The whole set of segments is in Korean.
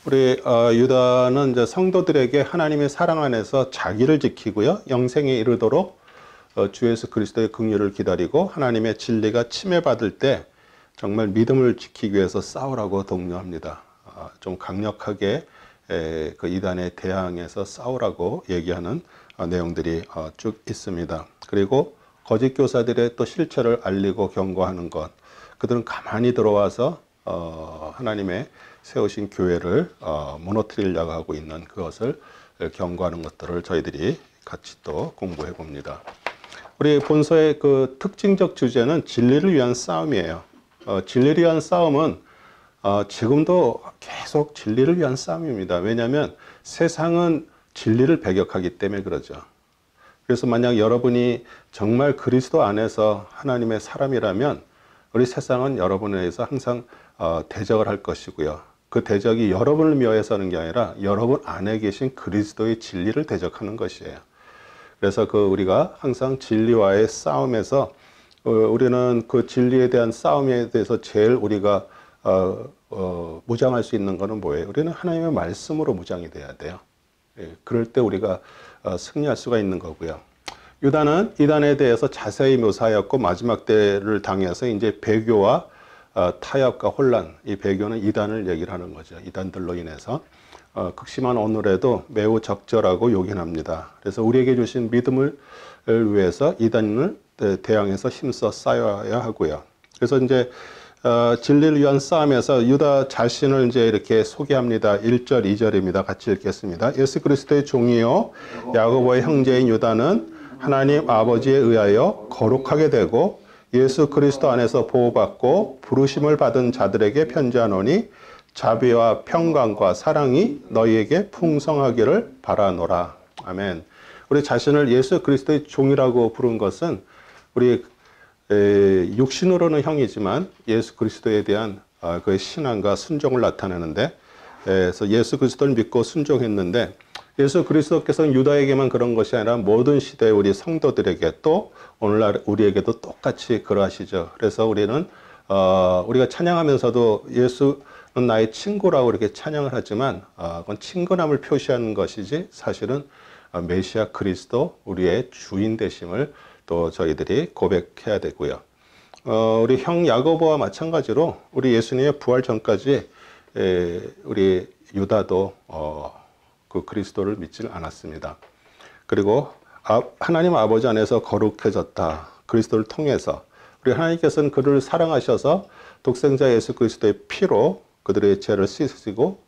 우리 유다는 이제 성도들에게 하나님의 사랑 안에서 자기를 지키고요, 영생에 이르도록 주 예수 그리스도의 긍휼을 기다리고 하나님의 진리가 침해받을 때 정말 믿음을 지키기 위해서 싸우라고 독려합니다. 좀 강력하게 그 이단에 대항해서 싸우라고 얘기하는 내용들이 쭉 있습니다. 그리고 거짓 교사들의 또 실체를 알리고 경고하는 것, 그들은 가만히 들어와서 하나님의 세우신 교회를 무너뜨리려고 하고 있는 그것을 경고하는 것들을 저희들이 같이 또 공부해 봅니다. 우리 본서의 그 특징적 주제는 진리를 위한 싸움이에요. 진리를 위한 싸움은 지금도 계속 진리를 위한 싸움입니다. 왜냐하면 세상은 진리를 배격하기 때문에 그러죠. 그래서 만약 여러분이 정말 그리스도 안에서 하나님의 사람이라면 우리 세상은 여러분에 대해서 항상 대적을 할 것이고요. 그 대적이 여러분을 미워해서 하는 게 아니라 여러분 안에 계신 그리스도의 진리를 대적하는 것이에요. 그래서 우리가 항상 진리와의 싸움에서 우리는 그 진리에 대한 싸움에 대해서 제일 우리가 무장할 수 있는 것은 뭐예요? 우리는 하나님의 말씀으로 무장이 돼야 돼요. 그럴 때 우리가 승리할 수가 있는 거고요. 유다는 이단에 대해서 자세히 묘사하였고 마지막 때를 당해서 이제 배교와 타협과 혼란, 이 배교는 이단을 얘기를 하는 거죠. 이단들로 인해서 극심한 오늘에도 매우 적절하고 요긴합니다. 그래서 우리에게 주신 믿음을 위해서 이단을 대항해서 힘써 싸워야 하고요. 그래서 이제 진리를 위한 싸움에서 유다 자신을 이제 이렇게 소개합니다. 1절, 2절입니다. 같이 읽겠습니다. 예수 그리스도의 종이요 야고보의 형제인 유다는 하나님 아버지에 의하여 거룩하게 되고 예수 그리스도 안에서 보호받고 부르심을 받은 자들에게 편지하노니 자비와 평강과 사랑이 너희에게 풍성하기를 바라노라. 아멘. 우리 자신을 예수 그리스도의 종이라고 부른 것은 우리 육신으로는 형이지만 예수 그리스도에 대한 그의 신앙과 순종을 나타내는데, 그래서 예수 그리스도를 믿고 순종했는데 예수 그리스도께서는 유다에게만 그런 것이 아니라 모든 시대의 우리 성도들에게 또 오늘날 우리에게도 똑같이 그러하시죠. 그래서 우리는 우리가 찬양하면서도 예수는 나의 친구라고 이렇게 찬양을 하지만 그건 친근함을 표시하는 것이지 사실은 메시아 그리스도 우리의 주인 되심을 또 저희들이 고백해야 되고요. 우리 형 야고보와 마찬가지로 우리 예수님의 부활 전까지 우리 유다도 그 그리스도를 믿지 않았습니다. 그리고 하나님 아버지 안에서 거룩해졌다. 그리스도를 통해서 우리 하나님께서는 그를 사랑하셔서 독생자 예수 그리스도의 피로 그들의 죄를 씻으시고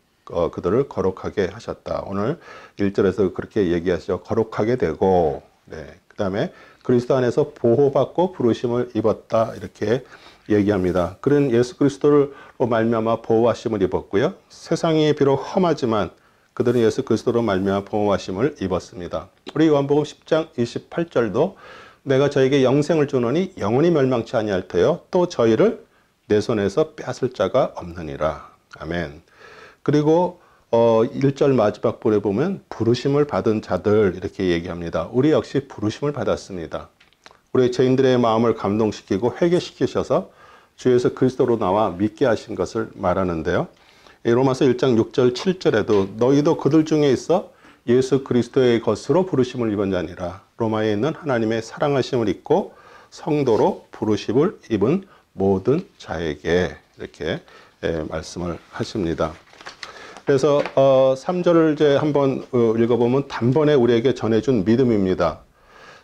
그들을 거룩하게 하셨다. 오늘 1절에서 그렇게 얘기하시죠. 거룩하게 되고, 그 다음에 그리스도 안에서 보호받고 부르심을 입었다. 이렇게 얘기합니다. 그런 예수 그리스도로 말미암아 보호하심을 입었고요. 세상이 비록 험하지만 그들은 예수 그리스도로 말미암아 보호하심을 입었습니다. 우리 요한복음 10장 28절도 내가 저에게 영생을 주노니 영원히 멸망치 아니할 터요 또 저희를 내 손에서 빼앗을 자가 없느니라. 아멘. 그리고 1절 마지막 부분에 보면 부르심을 받은 자들 이렇게 얘기합니다. 우리 역시 부르심을 받았습니다. 우리 죄인들의 마음을 감동시키고 회개시키셔서 주 예수 그리스도로 나와 믿게 하신 것을 말하는데요. 로마서 1장 6절 7절에도 너희도 그들 중에 있어 예수 그리스도의 것으로 부르심을 입은 자니라. 로마에 있는 하나님의 사랑하심을 입고 성도로 부르심을 입은 모든 자에게 이렇게 말씀을 하십니다. 그래서 3절을 이제 한번 읽어보면 단번에 우리에게 전해준 믿음입니다.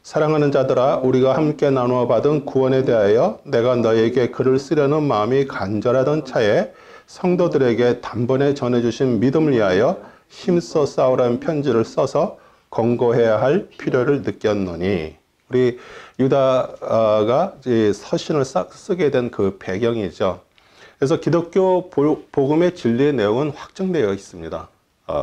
사랑하는 자들아 우리가 함께 나누어 받은 구원에 대하여 내가 너에게 글을 쓰려는 마음이 간절하던 차에 성도들에게 단번에 전해주신 믿음을 위하여 힘써 싸우라는 편지를 써서 권고해야 할 필요를 느꼈노니, 우리 유다가 서신을 쓰게 된 그 배경이죠. 그래서 기독교 복음의 진리의 내용은 확정되어 있습니다.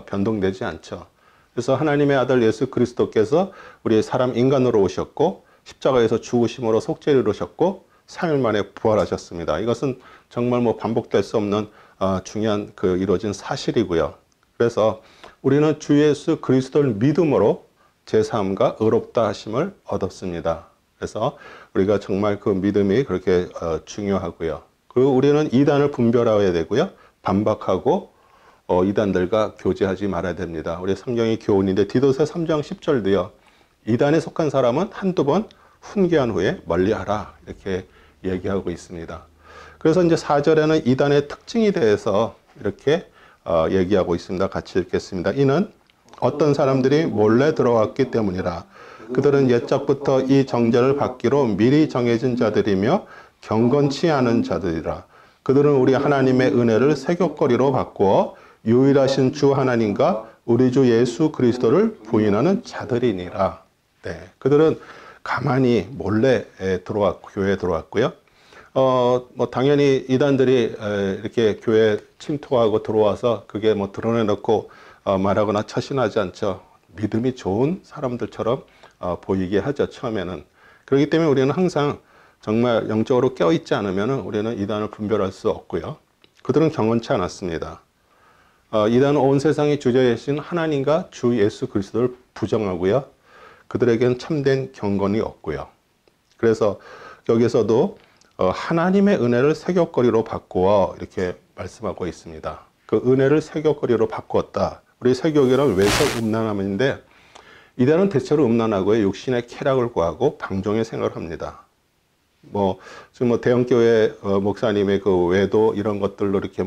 변동되지 않죠. 그래서 하나님의 아들 예수 그리스도께서 우리 사람 인간으로 오셨고 십자가에서 죽으심으로 속죄를 이루셨고 3일 만에 부활하셨습니다. 이것은 정말 반복될 수 없는 중요한 이루어진 사실이고요. 그래서 우리는 주 예수 그리스도를 믿음으로 제사함과 의롭다 하심을 얻었습니다. 그래서 우리가 정말 그 믿음이 그렇게 중요하고요. 그리고 우리는 이단을 분별해야 되고요. 반박하고 이단들과 교제하지 말아야 됩니다. 우리 성경의 교훈인데 디도서 3장 10절도요. 이단에 속한 사람은 한두 번 훈계한 후에 멀리하라 이렇게 얘기하고 있습니다. 그래서 이제 4절에는 이단의 특징에 대해서 이렇게 얘기하고 있습니다. 같이 읽겠습니다. 이는 어떤 사람들이 몰래 들어왔기 때문이라. 그들은 옛적부터 이 정죄를 받기로 미리 정해진 자들이며 경건치 않은 자들이라. 그들은 우리 하나님의 은혜를 세귑거리로 바꾸어 유일하신 주 하나님과 우리 주 예수 그리스도를 부인하는 자들이니라. 네, 그들은 가만히 몰래 교회에 들어왔고요. 뭐 당연히 이단들이 이렇게 교회에 침투하고 들어와서 그게 뭐 드러내놓고 말하거나 처신하지 않죠. 믿음이 좋은 사람들처럼 보이게 하죠, 처음에는. 그렇기 때문에 우리는 항상 정말 영적으로 깨어있지 않으면 우리는 이단을 분별할 수 없고요. 그들은 경건치 않았습니다. 이단은 온 세상의 주제이신 하나님과 주 예수 그리스도를 부정하고요. 그들에게는 참된 경건이 없고요. 그래서 여기서도 하나님의 은혜를 세귑거리로 바꾸어 이렇게 말씀하고 있습니다. 그 은혜를 세귑거리로 바꾸었다. 우리 세교계는 외적 음란함인데 이단은 대체로 음란하고요. 육신의 쾌락을 구하고 방종의 생활을 합니다. 지금 대형교회 목사님의 그 외도 이런 것들로 이렇게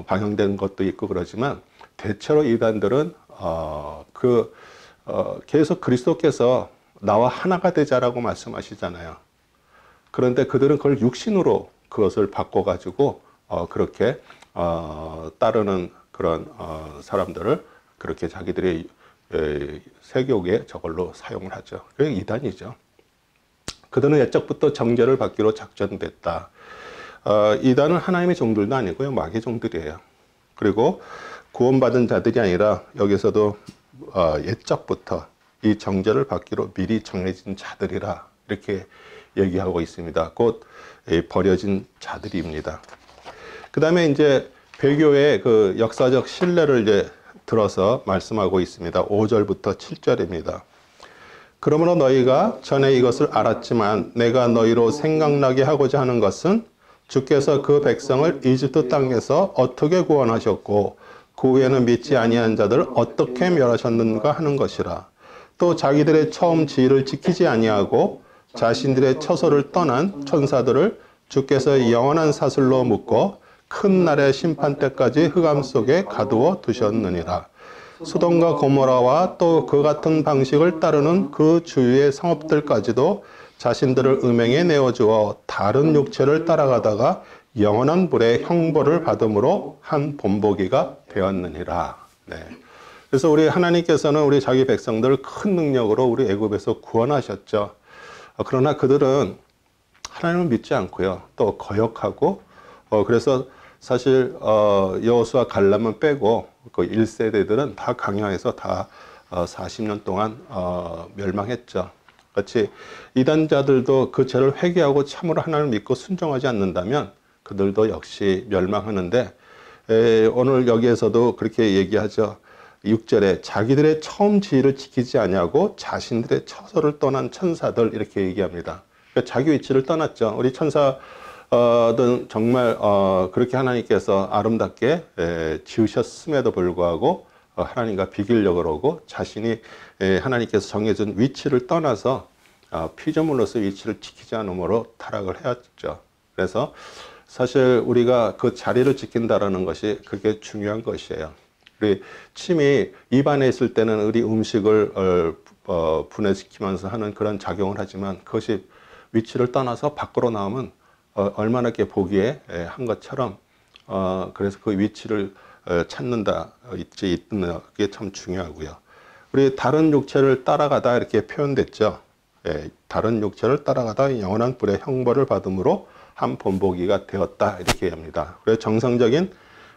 방영된 것도 있고 그러지만 대체로 이단들은 계속 그리스도께서 나와 하나가 되자라고 말씀하시잖아요. 그런데 그들은 그걸 육신으로 그것을 바꿔가지고 그렇게 따르는 그런 사람들을 그렇게 자기들의 세교계 저걸로 사용을 하죠. 그게 이단이죠. 그들은 옛적부터 정죄를 받기로 작정됐다. 이단은 하나님의 종들도 아니고요. 마귀의 종들이에요. 그리고 구원받은 자들이 아니라 여기서도 옛적부터 이 정죄를 받기로 미리 정해진 자들이라 이렇게 얘기하고 있습니다. 곧 버려진 자들입니다. 그 다음에 이제 배교의 그 역사적 신뢰를 이제 들어서 말씀하고 있습니다. 5절부터 7절입니다. 그러므로 너희가 전에 이것을 알았지만 내가 너희로 생각나게 하고자 하는 것은 주께서 그 백성을 이집트 땅에서 어떻게 구원하셨고 그 후에는 믿지 아니한 자들을 어떻게 멸하셨는가 하는 것이라. 또 자기들의 처음 지위를 지키지 아니하고 자신들의 처소를 떠난 천사들을 주께서 영원한 사슬로 묶어 큰 날의 심판 때까지 흑암 속에 가두어 두셨느니라. 소돔과 고모라와 또 그 같은 방식을 따르는 그 주위의 성읍들까지도 자신들을 음행에 내어주어 다른 육체를 따라가다가 영원한 불의 형벌을 받음으로 한 본보기가 되었느니라. 네. 그래서 우리 하나님께서는 우리 자기 백성들을 큰 능력으로 우리 애굽에서 구원하셨죠. 그러나 그들은 하나님을 믿지 않고요. 또 거역하고 그래서 사실 여호수아 갈람은 빼고 그 1세대들은 다 강요해서 다 40년 동안 멸망했죠. 같이 이단자들도 그 죄를 회개하고 참으로 하나님을 믿고 순종하지 않는다면 그들도 역시 멸망하는데 오늘 여기에서도 그렇게 얘기하죠. 6절에 자기들의 처음 지위를 지키지 아니하고 자신들의 처소를 떠난 천사들 이렇게 얘기합니다. 그러니까 자기 위치를 떠났죠. 우리 천사들은 정말 그렇게 하나님께서 아름답게 지으셨음에도 불구하고 하나님과 비교려고 그러고 자신이 하나님께서 정해준 위치를 떠나서 피조물로서 위치를 지키지 않음으로 타락을 해왔죠. 그래서 사실 우리가 그 자리를 지킨다라는 것이 그게 중요한 것이에요. 우리 침이 입안에 있을 때는 우리 음식을 분해시키면서 하는 그런 작용을 하지만 그것이 위치를 떠나서 밖으로 나오면 얼마나 이렇게 보기에 한 것처럼 그래서 그 위치를 찾는다, 있는 게 참 중요하고요. 우리 다른 육체를 따라가다 이렇게 표현됐죠. 다른 육체를 따라가다 영원한 불의 형벌을 받음으로 한 본보기가 되었다 이렇게 합니다. 그래서 정상적인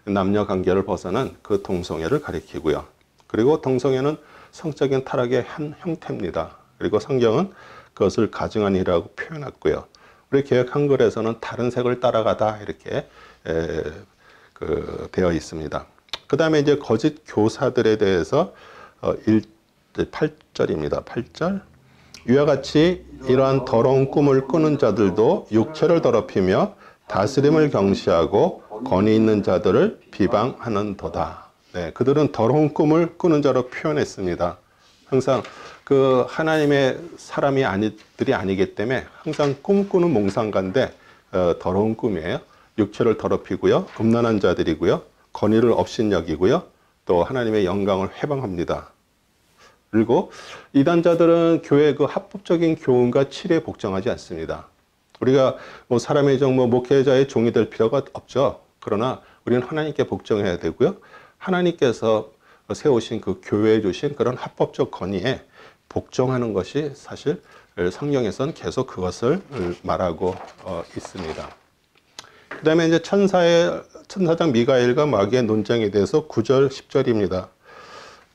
남녀 관계를 벗어난 그 동성애를 가리키고요. 그리고 동성애는 성적인 타락의 한 형태입니다. 그리고 성경은 그것을 가증한 일이라고 표현했고요. 우리 개역 한글에서는 다른 색을 따라가다 이렇게 되어 있습니다. 그 다음에 이제 거짓 교사들에 대해서 8절입니다. 8절. 이와 같이 이러한 더러운 꿈을 꾸는 자들도 육체를 더럽히며 다스림을 경시하고 권위 있는 자들을 비방하는도다. 네, 그들은 더러운 꿈을 꾸는 자로 표현했습니다. 항상 그 하나님의 사람이 아니들이 아니기 때문에 항상 꿈꾸는 몽상가인데 더러운 꿈이에요. 육체를 더럽히고요, 음란한 자들이고요, 권위를 업신여기고요, 또 하나님의 영광을 회방합니다. 그리고 이단자들은 교회의 그 합법적인 교훈과 치리에 복종하지 않습니다. 우리가 뭐 사람의 종, 목회자의 종이 될 필요가 없죠. 그러나 우리는 하나님께 복종해야 되고요, 하나님께서 세우신 그 교회에 주신 그런 합법적 권위에 복종하는 것이 사실 성경에서는 계속 그것을 말하고 있습니다. 그 다음에 이제 천사장 미가엘과 마귀의 논쟁에 대해서 9절, 10절입니다.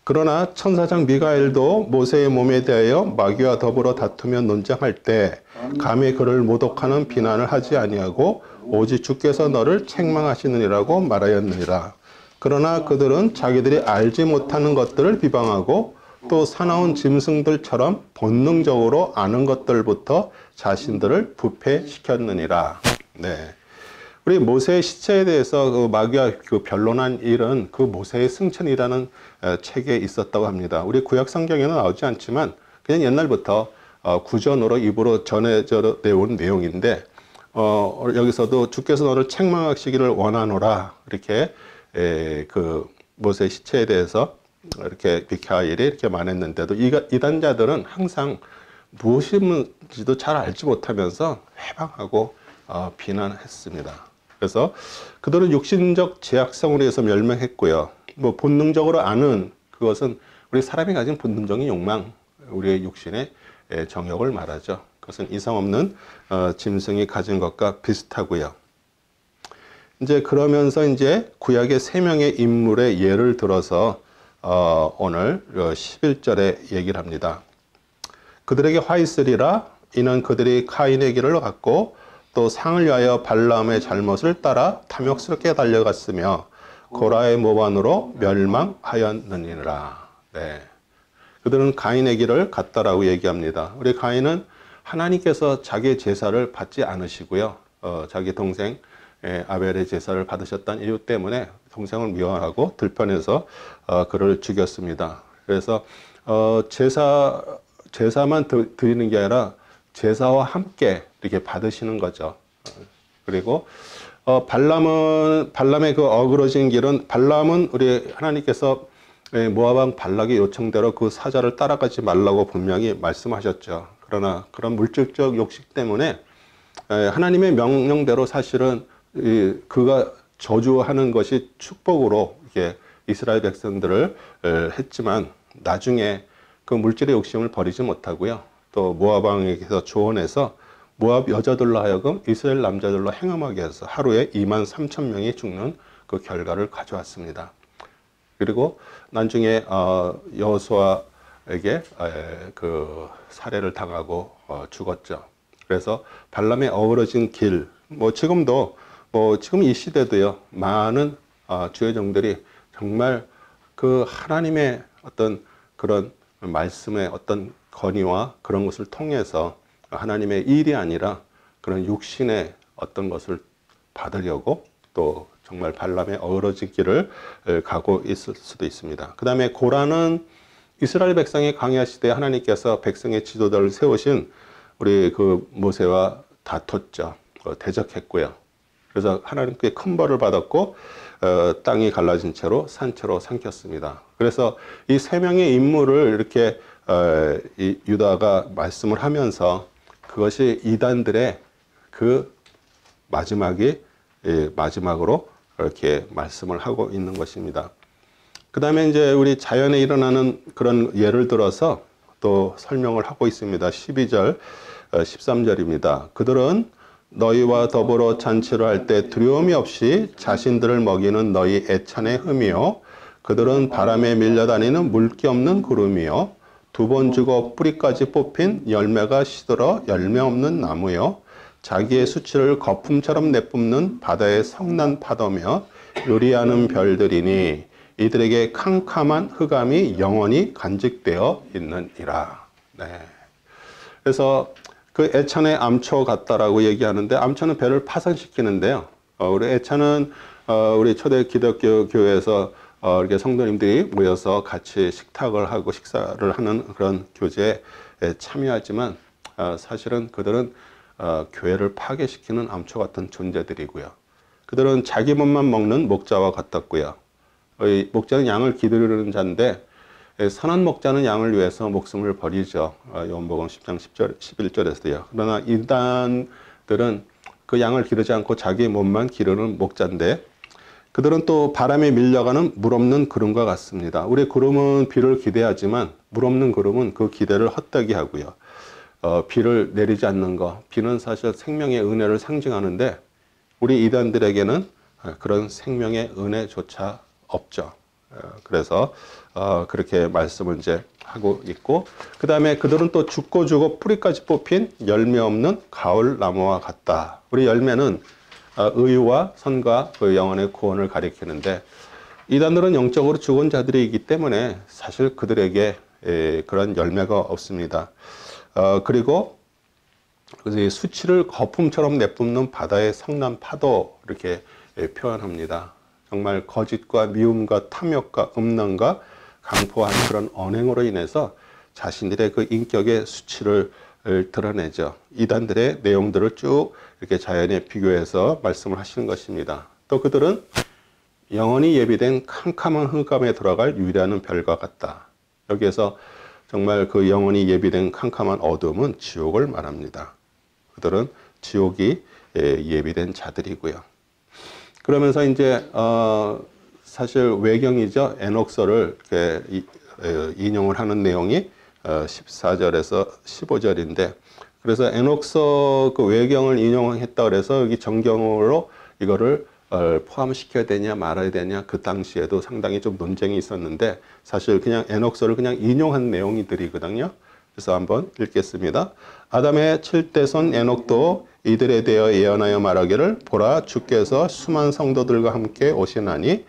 그러나 천사장 미가엘도 모세의 몸에 대하여 마귀와 더불어 다투며 논쟁할 때 감히 그를 모독하는 비난을 하지 아니하고 오직 주께서 너를 책망하시느니라고 말하였느니라. 그러나 그들은 자기들이 알지 못하는 것들을 비방하고 또 사나운 짐승들처럼 본능적으로 아는 것들부터 자신들을 부패시켰느니라. 네. 우리 모세의 시체에 대해서 그 마귀와 그 변론한 일은 그 모세의 승천이라는 책에 있었다고 합니다. 우리 구약 성경에는 나오지 않지만 그냥 옛날부터 구전으로 입으로 전해져 온 내용인데, 여기서도 주께서 너를 책망하시기를 원하노라, 이렇게 그 모세의 시체에 대해서 이렇게 미카엘이 이렇게 말했는데도 이단자들은 항상 무엇인지도 잘 알지 못하면서 회방하고 비난했습니다. 그래서 그들은 육신적 제약성으로 해서 멸망했고요. 뭐 본능적으로 아는 그것은 우리 사람이 가진 본능적인 욕망, 우리의 육신의 정욕을 말하죠. 그것은 이상 없는 짐승이 가진 것과 비슷하고요. 이제 그러면서 이제 구약의 세 명의 인물의 예를 들어서 오늘 11절에 얘기를 합니다. 그들에게 화 있으리라. 이는 그들이 카인의 길을 갔고 또 상을 위하여 발람의 잘못을 따라 탐욕스럽게 달려갔으며 고라의 모반으로 멸망하였느니라. 네. 그들은 가인의 길을 갔다라고 얘기합니다. 우리 가인은 하나님께서 자기의 제사를 받지 않으시고요, 자기 동생 아벨의 제사를 받으셨다는 이유 때문에 동생을 미워하고 들판에서 그를 죽였습니다. 그래서 제사만 드리는 게 아니라 제사와 함께 이렇게 받으시는 거죠. 그리고 발람의 그 어그러진 길은, 발람은 우리 하나님께서 모압 왕 발락의 요청대로 그 사자를 따라가지 말라고 분명히 말씀하셨죠. 그러나 그런 물질적 욕심 때문에 하나님의 명령대로 사실은 그가 저주하는 것이 축복으로 이렇게 이스라엘 백성들을 했지만, 나중에 그 물질의 욕심을 버리지 못하고요, 또 모압 왕에게서 조언해서 모압 여자들로 하여금 이스라엘 남자들로 행음하게 해서 하루에 23,000명이 죽는 그 결과를 가져왔습니다. 그리고 나중에 여호수아에게 그 살해를 당하고 죽었죠. 그래서 발람의 어우러진 길, 지금도 지금 이 시대도요, 많은 주의 종들이 정말 그 하나님의 어떤 그런 말씀의 어떤 건의와 그런 것을 통해서 하나님의 일이 아니라 그런 육신의 어떤 것을 받으려고 또 정말 발람의 어우러진 길을 가고 있을 수도 있습니다. 그 다음에 고라는 이스라엘 백성이 광야 시대에 하나님께서 백성의 지도자를 세우신 우리 그 모세와 다퉜죠. 대적했고요. 그래서 하나님께 큰 벌을 받았고 땅이 갈라진 채로 산채로 삼켰습니다. 그래서 이 세 명의 인물을 이렇게 이 유다가 말씀을 하면서 그것이 이단들의 그 마지막으로 이렇게 말씀을 하고 있는 것입니다. 그 다음에 이제 우리 자연에 일어나는 그런 예를 들어서 또 설명을 하고 있습니다. 12절, 13절입니다. 그들은 너희와 더불어 잔치를 할 때 두려움이 없이 자신들을 먹이는 너희 애찬의 흠이요, 그들은 바람에 밀려다니는 물기 없는 구름이요, 두 번 죽어 뿌리까지 뽑힌 열매가 시들어 열매 없는 나무요, 자기의 수치를 거품처럼 내뿜는 바다의 성난 파도며 요리하는 별들이니 이들에게 캄캄한 흑암이 영원히 간직되어 있느니라. 네. 그래서 그 애찬의 암초 같다라고 얘기하는데, 암초는 배를 파산시키는데요, 우리 애차는 우리 초대 기독교 교회에서 이렇게 성도님들이 모여서 같이 식탁을 하고 식사를 하는 그런 교제에 참여하지만 사실은 그들은 교회를 파괴시키는 암초 같은 존재들이고요. 그들은 자기 몸만 먹는 목자와 같았고요. 목자는 양을 기르는 자인데 선한 목자는 양을 위해서 목숨을 버리죠. 요한복음 10장 10절, 11절에서도요. 그러나 이단들은 그 양을 기르지 않고 자기 몸만 기르는 목자인데 그들은 또 바람에 밀려가는 물 없는 구름과 같습니다. 우리 구름은 비를 기대하지만 물 없는 구름은 그 기대를 헛되게 하고요. 비를 내리지 않는 것, 비는 사실 생명의 은혜를 상징하는데 우리 이단들에게는 그런 생명의 은혜조차 없죠. 그래서 그렇게 말씀을 이제 하고 있고, 그 다음에 그들은 또 죽고 죽어 뿌리까지 뽑힌 열매 없는 가을 나무와 같다. 우리 열매는 의와 선과 그 영혼의 구원을 가리키는데 이단들은 영적으로 죽은 자들이기 때문에 사실 그들에게 그런 열매가 없습니다. 그리고 수치를 거품처럼 내뿜는 바다의 성난 파도 이렇게 표현합니다. 정말 거짓과 미움과 탐욕과 음란과 강포한 그런 언행으로 인해서 자신들의 그 인격의 수치를 드러내죠. 이단들의 내용들을 쭉 이렇게 자연에 비교해서 말씀을 하시는 것입니다. 또 그들은 영원히 예비된 캄캄한 흑암에 들어갈 유리하는 별과 같다. 여기에서 정말 그 영원히 예비된 캄캄한 어둠은 지옥을 말합니다. 그들은 지옥이 예비된 자들이고요. 그러면서 이제 사실 외경이죠. 에녹서를 이렇게 인용을 하는 내용이 14절에서 15절인데 그래서 에녹서 그 외경을 인용했다 그래서 여기 정경으로 이거를 포함시켜야 되냐 말아야 되냐 그 당시에도 상당히 좀 논쟁이 있었는데 사실 그냥 에녹서를 그냥 인용한 내용이들이거든요. 그래서 한번 읽겠습니다. 아담의 7대손 에녹도 이들에 대하여 예언하여 말하기를 보라 주께서 수많은 성도들과 함께 오시나니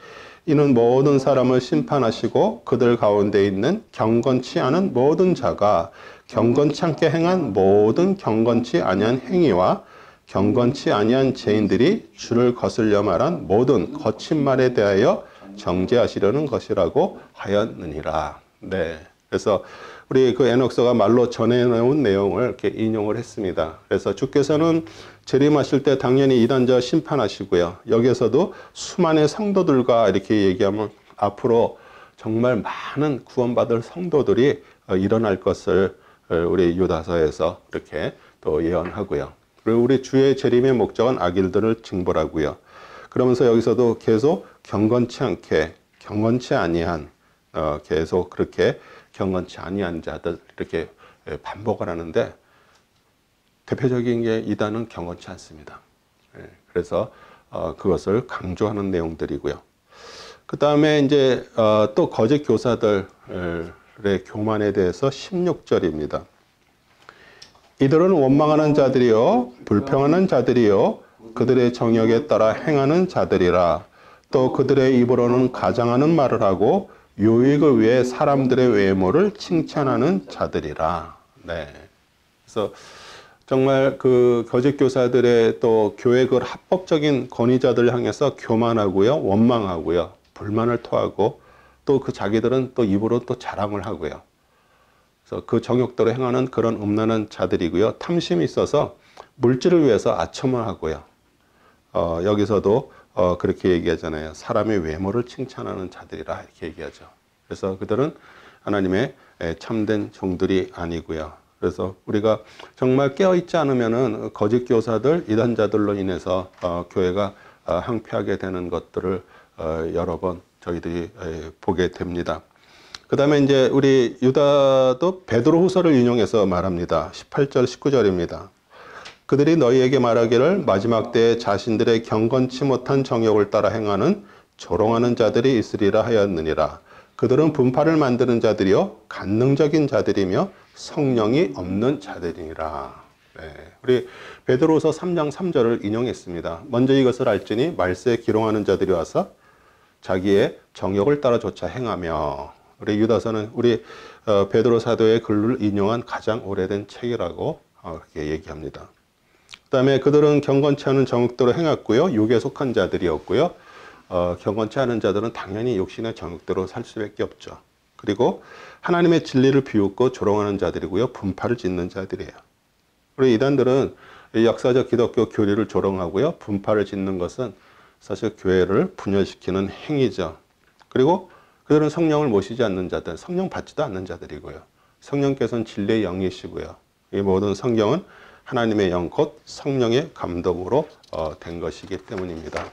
이는 모든 사람을 심판하시고 그들 가운데 있는 경건치 않은 모든 자가 경건치 않게 행한 모든 경건치 아니한 행위와 경건치 아니한 죄인들이 주를 거슬려 말한 모든 거친 말에 대하여 정죄하시려는 것이라고 하였느니라. 네. 그래서 우리 그 에녹서가 말로 전해놓은 내용을 이렇게 인용을 했습니다. 그래서 주께서는 재림하실 때 당연히 이단자 심판하시고요. 여기에서도 수많은 성도들과 이렇게 얘기하면 앞으로 정말 많은 구원받을 성도들이 일어날 것을 우리 유다서에서 이렇게 또 예언하고요. 그리고 우리 주의 재림의 목적은 악일들을 징벌하고요. 그러면서 여기서도 계속 경건치 않게, 경건치 아니한, 계속 그렇게 경건치 아니한 자들 이렇게 반복을 하는데 대표적인 게 이단은 경건치 않습니다. 그래서 그것을 강조하는 내용들이고요. 그 다음에 이제 또 거짓 교사들의 교만에 대해서 16절입니다. 이들은 원망하는 자들이요 불평하는 자들이요 그들의 정욕에 따라 행하는 자들이라. 또 그들의 입으로는 가장하는 말을 하고 유익을 위해 사람들의 외모를 칭찬하는 자들이라. 네. 그래서 정말 그 거짓 교사들의 또 교회 그 합법적인 권위자들을 향해서 교만하고요, 원망하고요, 불만을 토하고 또 그 자기들은 또 입으로 또 자랑을 하고요. 그래서 그 정욕대로 행하는 그런 음란한 자들이고요. 탐심이 있어서 물질을 위해서 아첨을 하고요. 여기서도 그렇게 얘기하잖아요. 사람의 외모를 칭찬하는 자들이라 이렇게 얘기하죠. 그래서 그들은 하나님의 참된 종들이 아니고요. 그래서 우리가 정말 깨어있지 않으면은 거짓 교사들, 이단자들로 인해서 교회가 항폐하게 되는 것들을 여러 번 저희들이 보게 됩니다. 그 다음에 이제 우리 유다도 베드로 후서를 인용해서 말합니다. 18절, 19절입니다. 그들이 너희에게 말하기를 마지막 때에 자신들의 경건치 못한 정욕을 따라 행하는 조롱하는 자들이 있으리라 하였느니라. 그들은 분파를 만드는 자들이요 간능적인 자들이며 성령이 없는 자들이니라. 네. 우리 베드로서 3장 3절을 인용했습니다. 먼저 이것을 알지니 말세에 기롱하는 자들이 와서 자기의 정욕을 따라 조차 행하며. 우리 유다서는 우리 베드로 사도의 글을 인용한 가장 오래된 책이라고 그렇게 얘기합니다. 그다음에 그들은 경건치 않은 정욕대로 행했고요. 육에 속한 자들이었고요. 경건치 않은 자들은 당연히 육신의 정욕대로 살 수밖에 없죠. 그리고 하나님의 진리를 비웃고 조롱하는 자들이고요. 분파를 짓는 자들이에요. 우리 이단들은 역사적 기독교 교리를 조롱하고요. 분파를 짓는 것은 사실 교회를 분열시키는 행위죠. 그리고 그들은 성령을 모시지 않는 자들, 성령 받지도 않는 자들이고요. 성령께서는 진리의 영이시고요. 이 모든 성경은 하나님의 영, 곧 성령의 감동으로 된 것이기 때문입니다.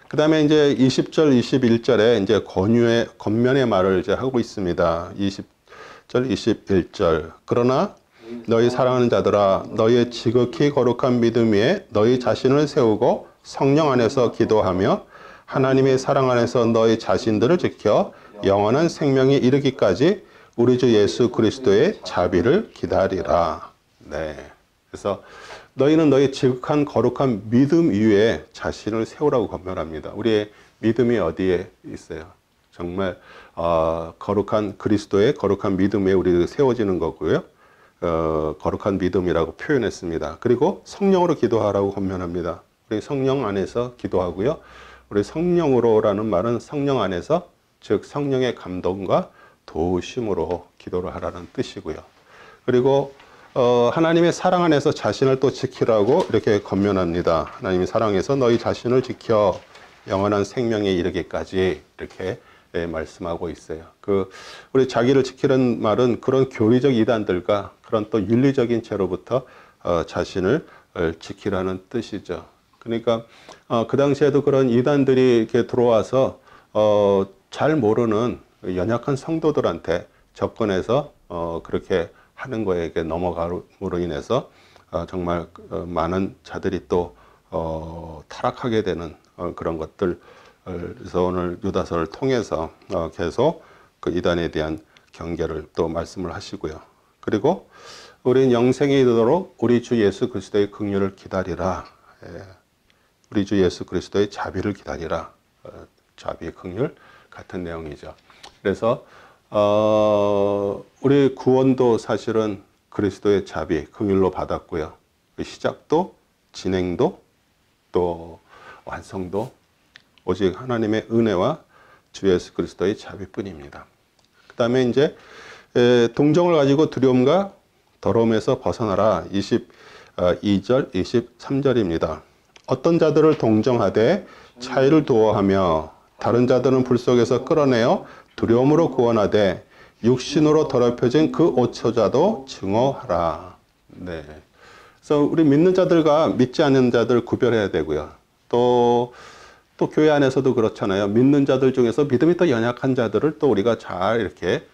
그 다음에 이제 20절, 21절에 이제 권유의, 권면의 말을 이제 하고 있습니다. 20절, 21절. 그러나 너희 사랑하는 자들아, 너희의 지극히 거룩한 믿음 위에 너희 자신을 세우고 성령 안에서 기도하며 하나님의 사랑 안에서 너희 자신들을 지켜 영원한 생명에 이르기까지 우리 주 예수 그리스도의 자비를 기다리라. 네. 그래서 너희는 너희 지극한 거룩한 믿음 위에 자신을 세우라고 권면합니다. 우리의 믿음이 어디에 있어요? 정말 거룩한 그리스도의 거룩한 믿음 위에 우리 세워지는 거고요. 거룩한 믿음이라고 표현했습니다. 그리고 성령으로 기도하라고 권면합니다. 우리 성령 안에서 기도하고요. 우리 성령으로라는 말은 성령 안에서, 즉 성령의 감동과 도우심으로 기도를 하라는 뜻이고요. 그리고 하나님의 사랑 안에서 자신을 또 지키라고 이렇게 권면합니다. 하나님의 사랑에서 너희 자신을 지켜 영원한 생명에 이르기까지 이렇게 말씀하고 있어요. 우리 자기를 지키는 말은 그런 교리적 이단들과 그런 또 윤리적인 죄로부터 자신을 지키라는 뜻이죠. 그러니까 그 당시에도 그런 이단들이 이렇게 들어와서 잘 모르는 연약한 성도들한테 접근해서 그렇게 하는 거에게 넘어감으로 인해서 정말 많은 자들이 또 타락하게 되는 그런 것들. 그래서 오늘 유다서를 통해서 계속 그 이단에 대한 경계를 또 말씀을 하시고요. 그리고 우리는 영생에 이르도록 우리 주 예수 그리스도의 긍휼을 기다리라. 우리 주 예수 그리스도의 자비를 기다리라. 자비의 긍휼 같은 내용이죠. 그래서 우리 구원도 사실은 그리스도의 자비, 긍휼로 받았고요. 그 시작도, 진행도, 또 완성도 오직 하나님의 은혜와 주 예수 그리스도의 자비뿐입니다. 그 다음에 이제 동정을 가지고 두려움과 더러움에서 벗어나라. 22절, 23절입니다. 어떤 자들을 동정하되 차이를 도어하며 다른 자들은 불 속에서 끌어내어 두려움으로 구원하되 육신으로 더럽혀진 그 오처자도 증오하라. 네. 그래서 우리 믿는 자들과 믿지 않는 자들 구별해야 되고요. 또 교회 안에서도 그렇잖아요. 믿는 자들 중에서 믿음이 더 연약한 자들을 또 우리가 잘 이렇게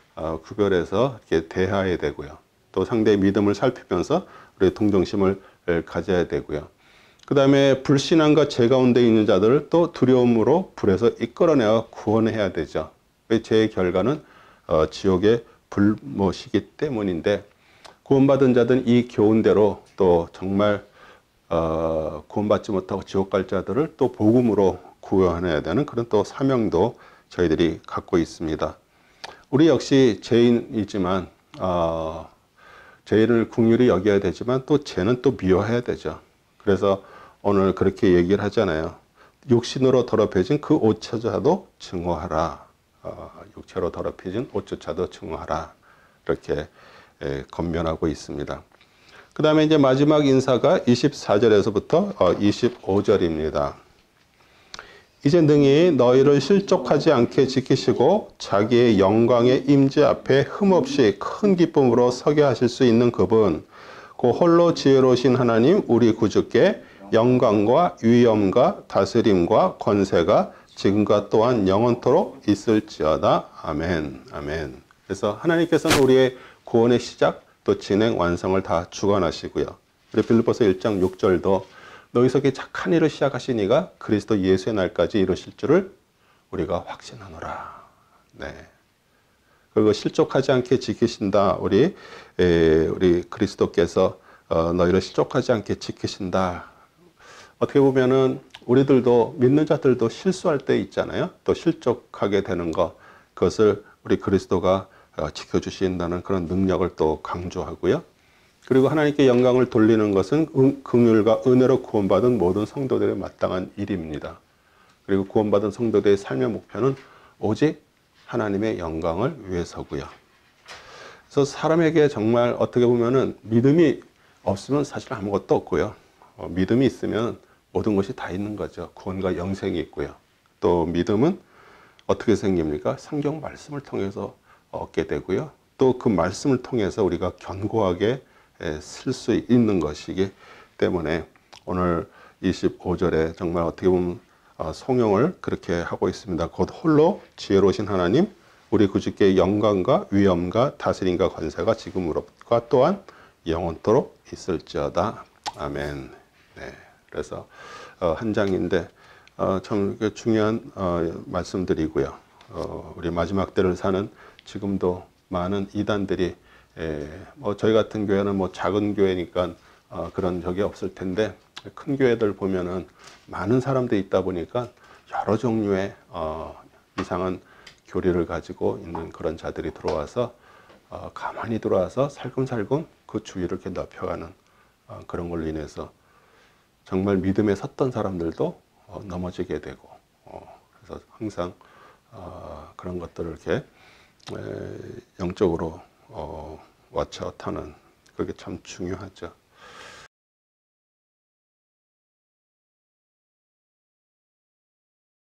구별해서 이렇게 대해야 되고요. 또 상대의 믿음을 살피면서 우리 동정심을 가져야 되고요. 그 다음에 불신앙과 죄 가운데 있는 자들을 또 두려움으로 불에서 이끌어내어 구원해야 되죠. 죄의 결과는 지옥의 불못이기 때문인데, 구원받은 자들은 이 교훈대로 또 정말 구원받지 못하고 지옥 갈 자들을 또 복음으로 구원해야 되는 그런 또 사명도 저희들이 갖고 있습니다. 우리 역시 죄인이지만 죄인을 긍휼히 여겨야 되지만 또 죄는 또 미워해야 되죠. 그래서 오늘 그렇게 얘기를 하잖아요. 육신으로 더럽혀진 그 오처자도 증오하라. 육체로 더럽혀진 오처자도 증오하라. 이렇게 권면하고 있습니다. 그 다음에 이제 마지막 인사가 24절에서부터 25절입니다. 이제 능히 너희를 실족하지 않게 지키시고 자기의 영광의 임재 앞에 흠없이 큰 기쁨으로 서게 하실 수 있는 그분, 그 홀로 지혜로우신 하나님 우리 구주께 영광과 위엄과 다스림과 권세가 지금과 또한 영원토록 있을지어다. 아멘. 아멘. 그래서 하나님께서는 우리의 구원의 시작 또 진행 완성을 다 주관하시고요. 우리 빌립보서 1장 6절도 너희 속에 착한 일을 시작하시니가 그리스도 예수의 날까지 이루실 줄을 우리가 확신하노라. 네. 그리고 실족하지 않게 지키신다. 우리 그리스도께서 너희를 실족하지 않게 지키신다. 어떻게 보면은 우리들도 믿는 자들도 실수할 때 있잖아요. 또 실족하게 되는 것, 그것을 우리 그리스도가 지켜주신다는 그런 능력을 또 강조하고요. 그리고 하나님께 영광을 돌리는 것은 긍휼과 은혜로 구원받은 모든 성도들의 마땅한 일입니다. 그리고 구원받은 성도들의 삶의 목표는 오직 하나님의 영광을 위해서고요. 그래서 사람에게 정말 어떻게 보면은 믿음이 없으면 사실 아무것도 없고요. 믿음이 있으면 모든 것이 다 있는 거죠. 구원과 영생이 있고요. 또 믿음은 어떻게 생깁니까? 성경 말씀을 통해서 얻게 되고요. 또 그 말씀을 통해서 우리가 견고하게 쓸 수 있는 것이기 때문에 오늘 25절에 정말 어떻게 보면 송영을 그렇게 하고 있습니다. 곧 홀로 지혜로우신 하나님, 우리 구주께 영광과 위엄과 다스림과 권세가 지금으로부터 또한 영원토록 있을지어다. 아멘. 네. 그래서 한 장인데 참 중요한 말씀드리고요. 우리 마지막 때를 사는 지금도 많은 이단들이 뭐 저희 같은 교회는 뭐 작은 교회니까 그런 적이 없을 텐데 큰 교회들 보면은 많은 사람들이 있다 보니까 여러 종류의 이상한 교리를 가지고 있는 그런 자들이 들어와서 가만히 들어와서 살금살금 그 주위를 이렇게 넓혀가는 그런 걸로 인해서 정말 믿음에 섰던 사람들도 넘어지게 되고 그래서 항상 그런 것들을 이렇게 영적으로 왓치아웃하는 그게 참 중요하죠.